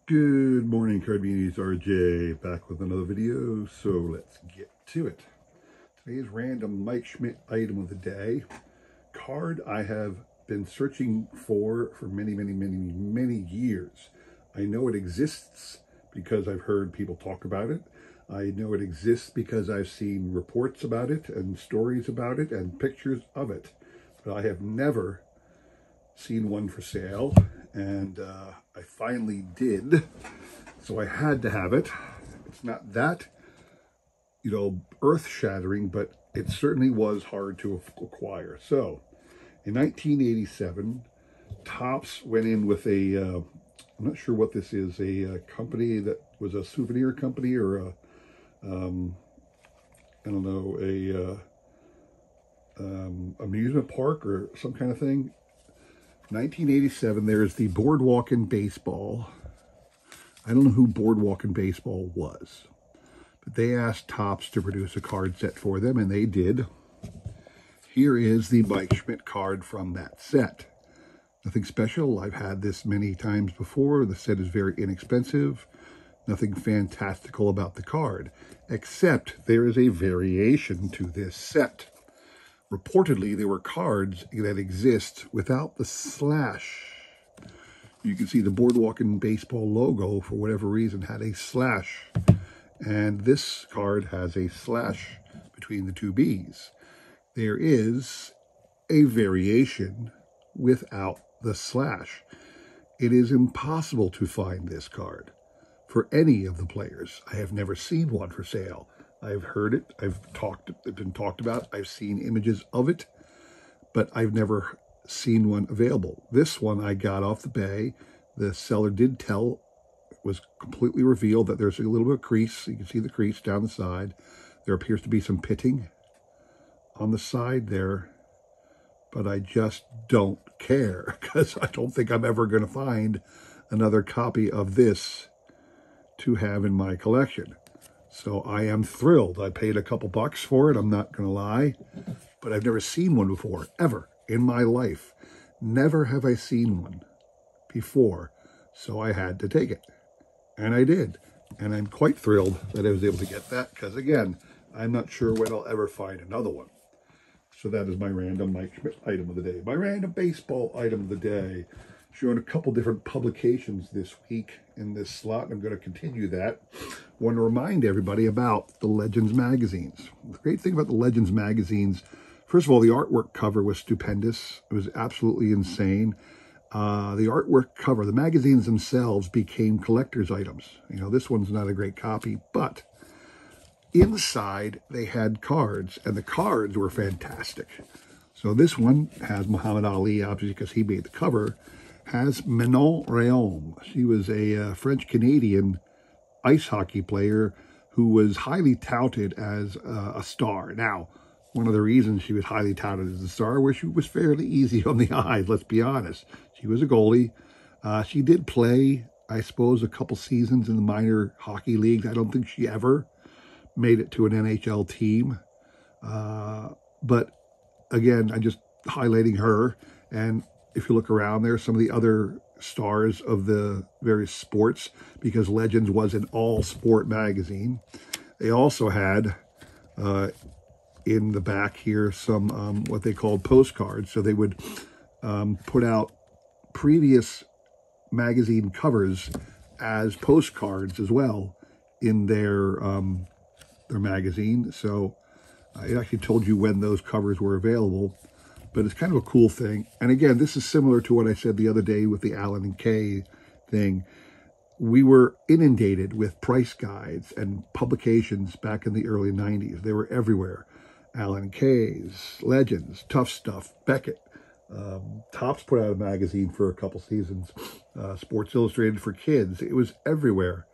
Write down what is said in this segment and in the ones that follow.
Good morning, Card Beanies. RJ back with another video, so let's get to it. Today's random Mike Schmidt item of the day. Card I have been searching for many years. I know it exists because I've heard people talk about it. I know it exists because I've seen reports about it and stories about it and pictures of it. But I have never seen one for sale, and I finally did, so I had to have it. It's not that, earth-shattering, but it certainly was hard to acquire. So, in 1987, Topps went in with I'm not sure what this is, a company that was a souvenir company or I don't know, amusement park or some kind of thing. 1987, there's the Boardwalk in Baseball. I don't know who Boardwalk in Baseball was, but they asked Topps to produce a card set for them, and they did. Here is the Mike Schmidt card from that set. Nothing special. I've had this many times before. The set is very inexpensive. Nothing fantastical about the card, except there is a variation to this set. Reportedly, there were cards that exist without the slash. You can see the Boardwalk in Baseball logo, for whatever reason, had a slash. And this card has a slash between the two B's. There is a variation without the slash. It is impossible to find this card for any of the players. I have never seen one for sale. I've heard it, it's been talked about, I've seen images of it, but I've never seen one available. This one I got off the bay. The seller did tell, it was completely revealed that there's a little bit of crease. You can see the crease down the side. There appears to be some pitting on the side there, but I just don't care because I don't think I'm ever going to find another copy of this to have in my collection. So I am thrilled. I paid a couple bucks for it, I'm not going to lie, but I've never seen one before, ever, in my life. Never have I seen one before, so I had to take it. And I did. And I'm quite thrilled that I was able to get that, because again, I'm not sure when I'll ever find another one. So that is my random Mike Schmidt item of the day. My random baseball item of the day. Showing a couple different publications this week in this slot. I'm going to continue that. I want to remind everybody about the Legends magazines. The great thing about the Legends magazines, first of all, the artwork cover was stupendous. It was absolutely insane. The artwork cover, the magazines themselves became collector's items. This one's not a great copy, but inside they had cards, and the cards were fantastic. So this one has Muhammad Ali, obviously, because he made the cover. Has Manon Rhéaume. She was a French-Canadian ice hockey player who was highly touted as a star. Now, one of the reasons she was highly touted as a star was she was fairly easy on the eyes, let's be honest. She was a goalie. She did play, I suppose, a couple seasons in the minor hockey leagues. I don't think she ever made it to an NHL team. But again, I'm just highlighting her. And if you look around there, some of the other stars of the various sports, because Legends was an all-sport magazine. They also had, in the back here, some what they called postcards. So they would put out previous magazine covers as postcards as well in their magazine. So it actually told you when those covers were available. But it's kind of a cool thing. And again, this is similar to what I said the other day with the Allen and Kay thing. We were inundated with price guides and publications back in the early 90s. They were everywhere. Allen and Kay's, Legends, Tough Stuff, Beckett. Topps put out a magazine for a couple seasons. Sports Illustrated for kids. It was everywhere.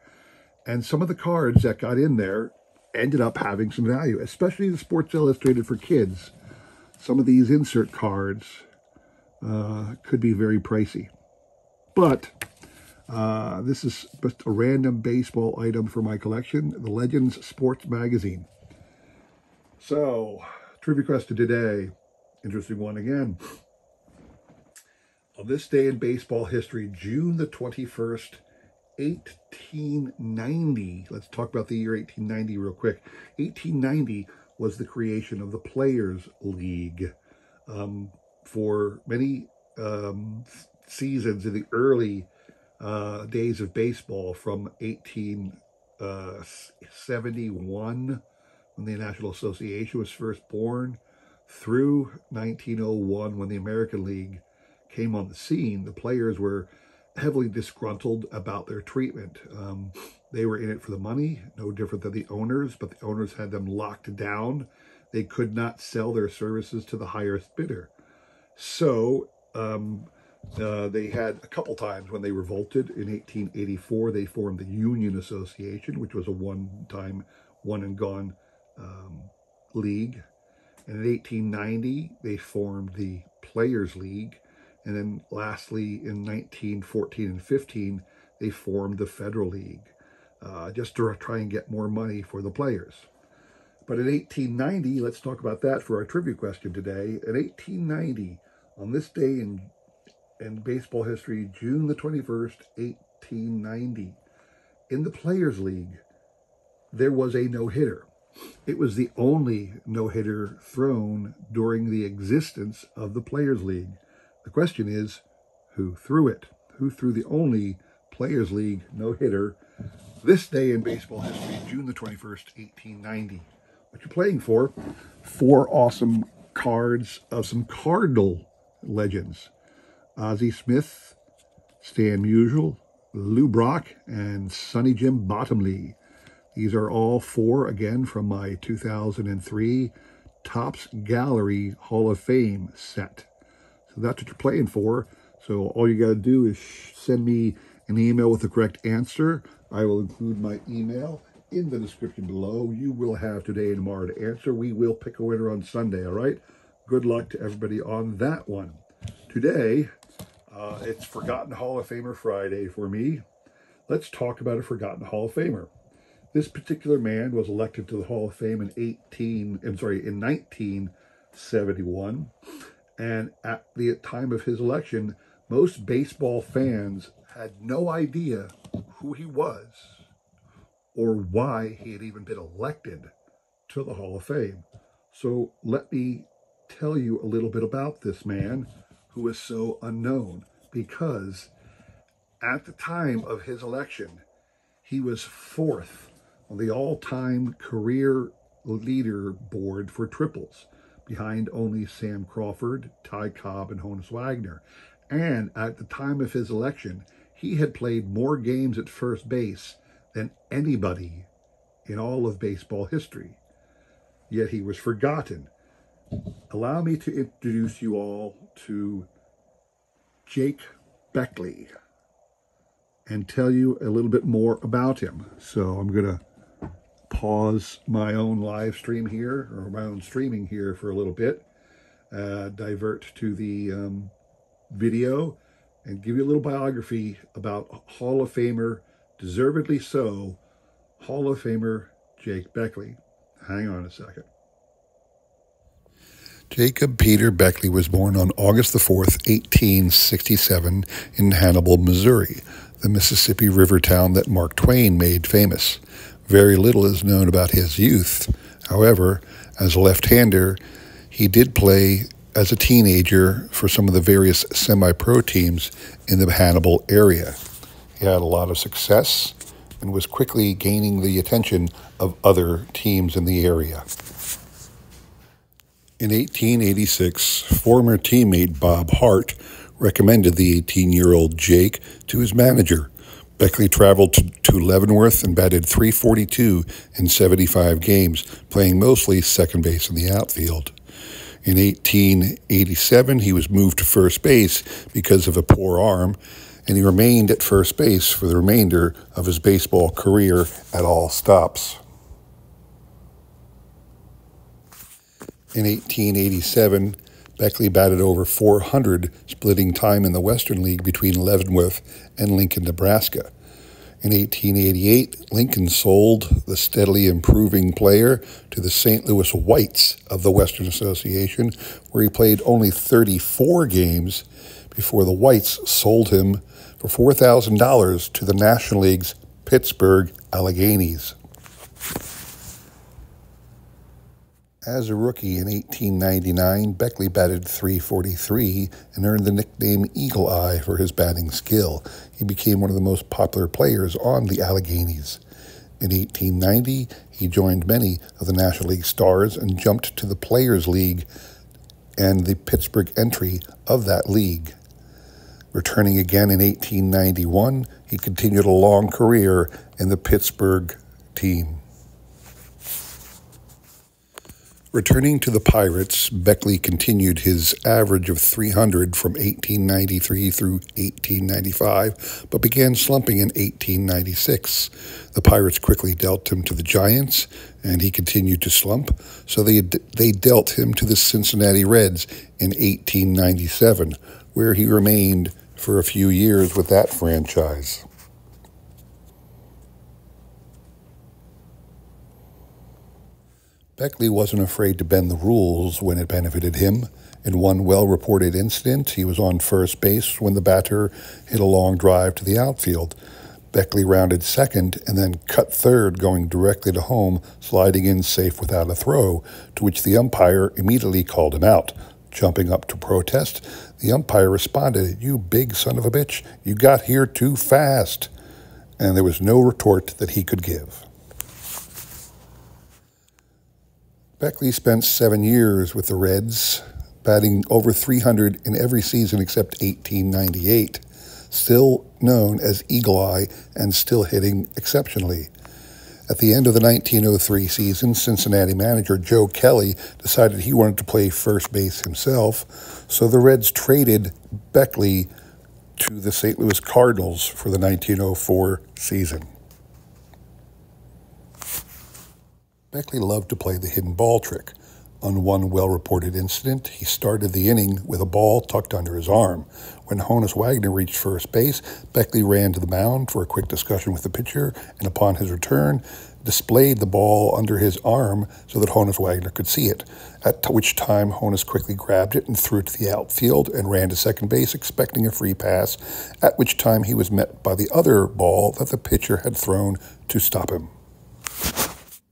And some of the cards that got in there ended up having some value, especially the Sports Illustrated for kids. Some of these insert cards could be very pricey. But this is just a random baseball item for my collection, the Legends Sports Magazine. So, trivia question today, interesting one again. On this day in baseball history, June the 21st, 1890, let's talk about the year 1890 real quick. 1890 was the creation of the Players League. For many seasons in the early days of baseball, from 1871, when the National Association was first born, through 1901, when the American League came on the scene, the players were heavily disgruntled about their treatment. They were in it for the money, no different than the owners, but the owners had them locked down. They could not sell their services to the highest bidder. So they had a couple times when they revolted. In 1884, they formed the Union Association, which was a one-time, one-and-gone league. And in 1890, they formed the Players League. And then lastly, in 1914 and 15, they formed the Federal League, just to try and get more money for the players. But in 1890, let's talk about that for our trivia question today. In 1890, on this day in baseball history, June the 21st, 1890, in the Players League, there was a no-hitter. It was the only no-hitter thrown during the existence of the Players League. The question is, who threw it? Who threw the only Players League no-hitter this day in baseball history, June the 21st, 1890? What you're playing for? 4 awesome cards of some Cardinal legends. Ozzie Smith, Stan Musial, Lou Brock, and Sonny Jim Bottomley. These are all 4, again, from my 2003 Topps Gallery Hall of Fame set. So that's what you're playing for. So all you got to do is send me an email with the correct answer. I will include my email in the description below. You will have today and tomorrow to answer. We will pick a winner on Sunday, all right? Good luck to everybody on that one. Today, it's Forgotten Hall of Famer Friday for me. Let's talk about a Forgotten Hall of Famer. This particular man was elected to the Hall of Fame in 1971. And at the time of his election, most baseball fans had no idea who he was or why he had even been elected to the Hall of Fame. So let me tell you a little bit about this man who is so unknown, because at the time of his election, he was 4th on the all-time career leaderboard for triples, behind only Sam Crawford, Ty Cobb, and Honus Wagner. And at the time of his election, he had played more games at first base than anybody in all of baseball history. Yet he was forgotten. Allow me to introduce you all to Jake Beckley and tell you a little bit more about him. So I'm going to pause my own live stream here, or my own streaming here for a little bit, divert to the video, and give you a little biography about Hall of Famer, deservedly so, Hall of Famer Jake Beckley. Hang on a second. Jacob Peter Beckley was born on August the 4th, 1867 in Hannibal, Missouri, the Mississippi River town that Mark Twain made famous. Very little is known about his youth. However, as a left-hander, he did play as a teenager for some of the various semi-pro teams in the Hannibal area. He had a lot of success and was quickly gaining the attention of other teams in the area. In 1886, former teammate Bob Hart recommended the 18-year-old Jake to his manager. Beckley traveled to Leavenworth and batted .342 in 75 games, playing mostly second base in the outfield. In 1887, he was moved to first base because of a poor arm, and he remained at first base for the remainder of his baseball career at all stops. In 1887, Beckley batted over .400, splitting time in the Western League between Leavenworth and Lincoln, Nebraska. In 1888, Lincoln sold the steadily improving player to the St. Louis Whites of the Western Association, where he played only 34 games before the Whites sold him for $4,000 to the National League's Pittsburgh Alleghenies. As a rookie in 1899, Beckley batted .343 and earned the nickname Eagle Eye for his batting skill. He became one of the most popular players on the Alleghenies. In 1890, he joined many of the National League stars and jumped to the Players League and the Pittsburgh entry of that league. Returning again in 1891, he continued a long career in the Pittsburgh team. Returning to the Pirates, Beckley continued his average of .300 from 1893 through 1895, but began slumping in 1896. The Pirates quickly dealt him to the Giants, and he continued to slump, so they dealt him to the Cincinnati Reds in 1897, where he remained for a few years with that franchise. Beckley wasn't afraid to bend the rules when it benefited him. In one well-reported incident, he was on first base when the batter hit a long drive to the outfield. Beckley rounded second and then cut third, going directly to home, sliding in safe without a throw, to which the umpire immediately called him out. Jumping up to protest, the umpire responded, "You big son of a bitch, you got here too fast." And there was no retort that he could give. Beckley spent 7 years with the Reds, batting over .300 in every season except 1898, still known as Eagle Eye and still hitting exceptionally. At the end of the 1903 season, Cincinnati manager Joe Kelly decided he wanted to play first base himself, so the Reds traded Beckley to the St. Louis Cardinals for the 1904 season. Beckley loved to play the hidden ball trick. On one well-reported incident, he started the inning with a ball tucked under his arm. When Honus Wagner reached first base, Beckley ran to the mound for a quick discussion with the pitcher, and upon his return, displayed the ball under his arm so that Honus Wagner could see it, at which time Honus quickly grabbed it and threw it to the outfield and ran to second base expecting a free pass, at which time he was met by the other ball that the pitcher had thrown to stop him.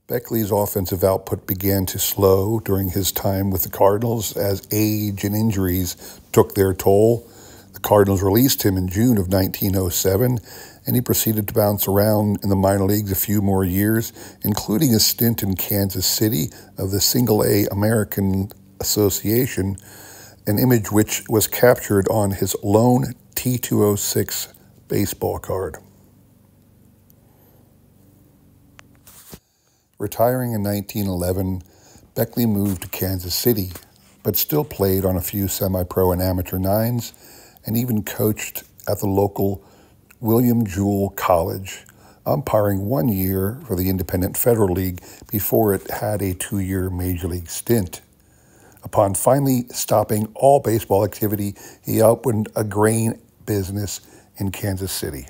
Beckley's offensive output began to slow during his time with the Cardinals as age and injuries took their toll. The Cardinals released him in June of 1907, and he proceeded to bounce around in the minor leagues a few more years, including a stint in Kansas City of the Single-A American Association, an image which was captured on his lone T206 baseball card. Retiring in 1911, Beckley moved to Kansas City, but still played on a few semi-pro and amateur nines, and even coached at the local William Jewell College, umpiring 1 year for the Independent Federal League before it had a 2-year major league stint. Upon finally stopping all baseball activity, he opened a grain business in Kansas City.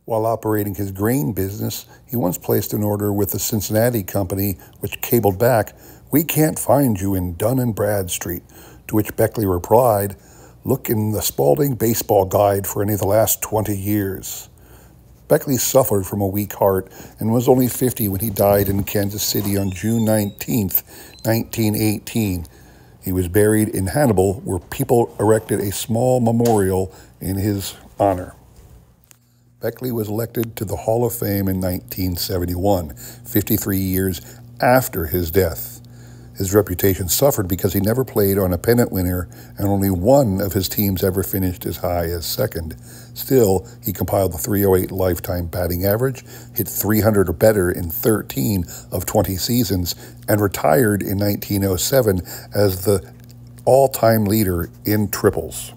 While operating his grain business, he once placed an order with the Cincinnati company, which cabled back, "We can't find you in Dun and Bradstreet," to which Beckley replied, "Look in the Spalding Baseball Guide for any of the last 20 years. Beckley suffered from a weak heart and was only 50 when he died in Kansas City on June 19, 1918. He was buried in Hannibal, where people erected a small memorial in his honor. Beckley was elected to the Hall of Fame in 1971, 53 years after his death. His reputation suffered because he never played on a pennant winner, and only one of his teams ever finished as high as second. Still, he compiled the .308 lifetime batting average, hit .300 or better in 13 of 20 seasons, and retired in 1907 as the all-time leader in triples.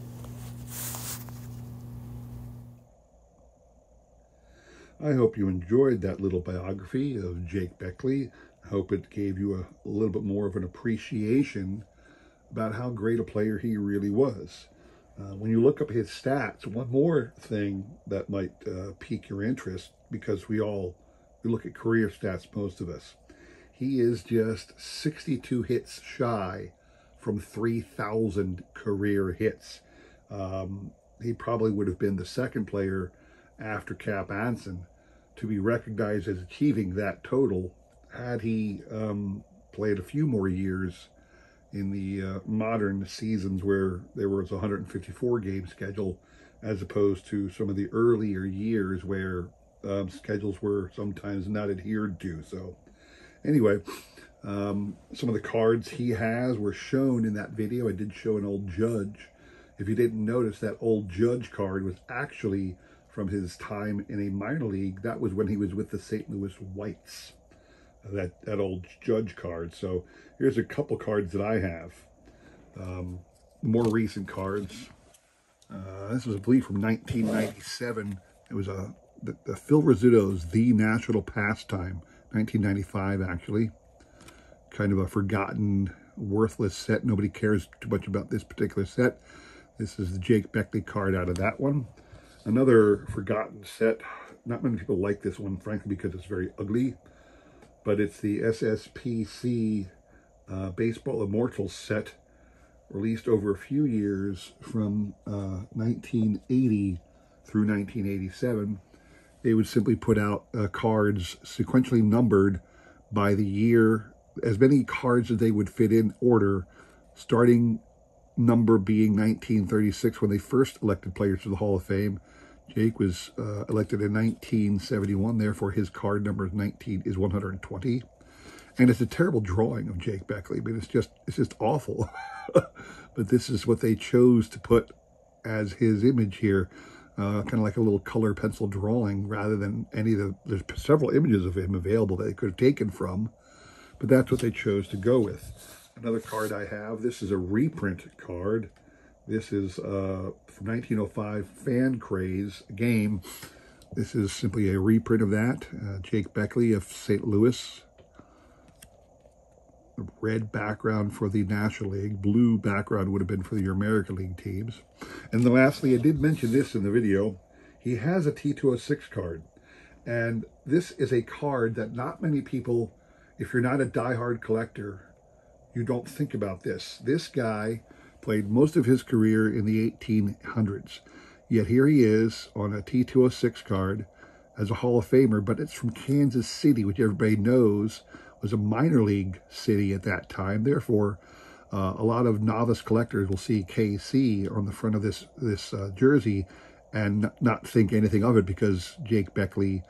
I hope you enjoyed that little biography of Jake Beckley. I hope it gave you a little bit more of an appreciation about how great a player he really was. When you look up his stats, one more thing that might pique your interest, because we look at career stats, most of us. He is just 62 hits shy from 3,000 career hits. He probably would have been the second player after Cap Anson to be recognized as achieving that total had he played a few more years in the modern seasons where there was a 154 game schedule, as opposed to some of the earlier years where schedules were sometimes not adhered to. So anyway, some of the cards he has were shown in that video. I did show an old Judge. If you didn't notice, that old Judge card was actually from his time in a minor league. That was when he was with the St. Louis Whites, that old Judge card. So here's a couple cards that I have. More recent cards. This was, I believe, from 1997. It was the Phil Rizzuto's The National Pastime, 1995 actually. Kind of a forgotten, worthless set. Nobody cares too much about this particular set. This is the Jake Beckley card out of that one. Another forgotten set. Not many people like this one, frankly, because it's very ugly. But it's the SSPC Baseball Immortals set, released over a few years from 1980 through 1987. They would simply put out cards sequentially numbered by the year, as many cards as they would fit in order, starting number being 1936 when they first elected players to the Hall of Fame. Jake was elected in 1971, therefore his card number is 120. And it's a terrible drawing of Jake Beckley. I mean, it's just awful. But this is what they chose to put as his image here, kind of like a little color pencil drawing rather than any of the, there's several images of him available that they could have taken from, but that's what they chose to go with. Another card I have, this is a reprint card. This is from 1905 Fan Craze game. This is simply a reprint of that. Jake Beckley of St. Louis. Red background for the National League. Blue background would have been for your American League teams. And then lastly, I did mention this in the video. He has a T206 card. And this is a card that not many people, if you're not a diehard collector, you don't think about this. This guy played most of his career in the 1800s. Yet here he is on a T206 card as a Hall of Famer, but it's from Kansas City, which everybody knows was a minor league city at that time. Therefore, a lot of novice collectors will see KC on the front of this jersey and not think anything of it, because Jake Beckley,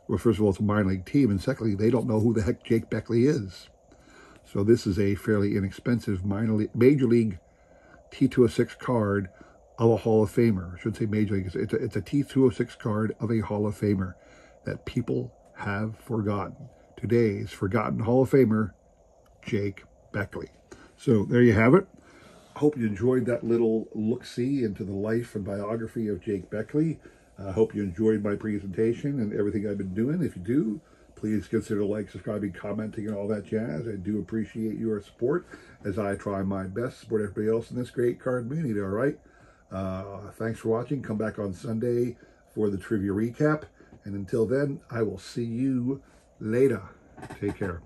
well, first of all, it's a minor league team, and secondly, they don't know who the heck Jake Beckley is. So this is a fairly inexpensive major league T206 card of a Hall of Famer. I should say major league. It's a T206 card of a Hall of Famer that people have forgotten. Today's forgotten Hall of Famer, Jake Beckley. So there you have it. I hope you enjoyed that little look-see into the life and biography of Jake Beckley. I hope you enjoyed my presentation and everything I've been doing. If you do, please consider liking, subscribing, commenting, and all that jazz. I do appreciate your support as I try my best to support everybody else in this great card community, all right? Thanks for watching. Come back on Sunday for the trivia recap. And until then, I will see you later. Take care.